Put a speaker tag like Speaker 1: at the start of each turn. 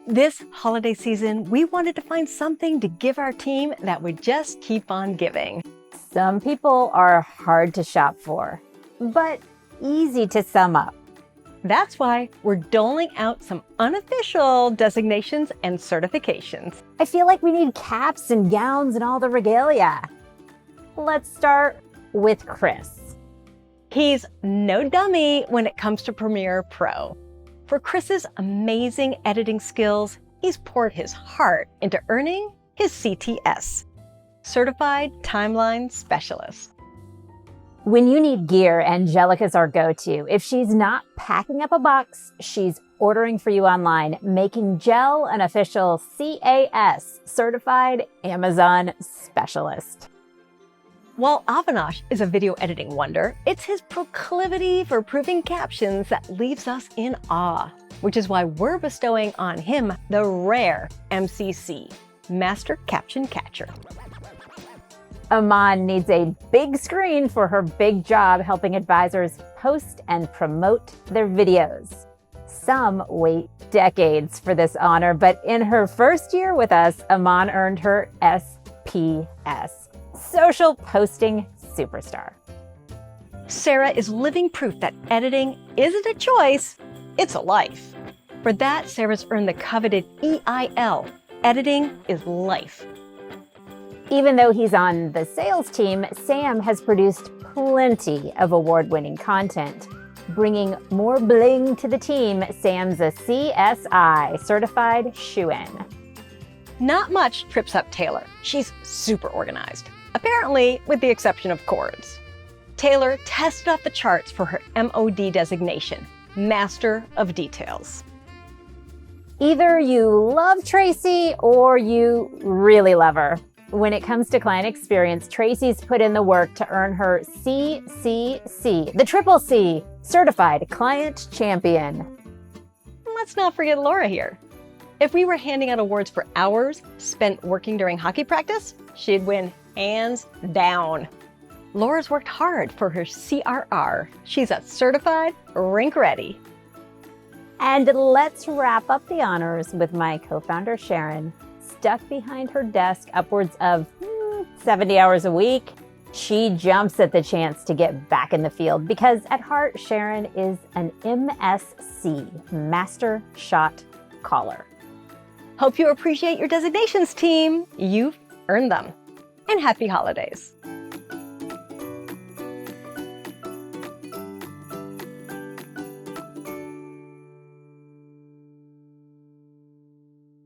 Speaker 1: This holiday season, we wanted to find something to give our team that would just keep on giving.
Speaker 2: Some people are hard to shop for, but easy to sum up.
Speaker 1: That's why we're doling out some unofficial designations and certifications.
Speaker 2: I feel like we need caps and gowns and all the regalia. Let's start with Chris.
Speaker 1: He's no dummy when it comes to Premiere Pro. For Chris's amazing editing skills, he's poured his heart into earning his CTS, Certified Timeline Specialist.
Speaker 2: When you need gear, Angelica's our go-to. If she's not packing up a box, she's ordering for you online, making Gel an official CAS, Certified Amazon Specialist.
Speaker 1: While Avinash is a video editing wonder, it's his proclivity for approving captions that leaves us in awe, which is why we're bestowing on him the rare MCC, Master Caption Catcher.
Speaker 2: Aman needs a big screen for her big job helping advisors post and promote their videos. Some wait decades for this honor, but in her first year with us, Aman earned her SPS, Social Posting Superstar.
Speaker 1: Sarah is living proof that editing isn't a choice, it's a life. For that, Sarah's earned the coveted EIL, Editing is Life.
Speaker 2: Even though he's on the sales team, Sam has produced plenty of award-winning content. Bringing more bling to the team, Sam's a CSI, Certified Shoe-In.
Speaker 1: Not much trips up Taylor. She's super organized, apparently with the exception of chords. Taylor tested off the charts for her MOD designation, Master of Details.
Speaker 2: Either you love Tracy or you really love her. When it comes to client experience, Tracy's put in the work to earn her CCC, the triple C, Certified Client Champion.
Speaker 1: And let's not forget Laura here. If we were handing out awards for hours spent working during hockey practice, she'd win hands down. Laura's worked hard for her CRR. She's a certified rink ready.
Speaker 2: And let's wrap up the honors with my co-founder, Sharon. Stuck behind her desk upwards of 70 hours a week, she jumps at the chance to get back in the field because at heart, Sharon is an MSC, Master Shot Caller.
Speaker 1: Hope you appreciate your designations, team. You've earned them. And happy holidays.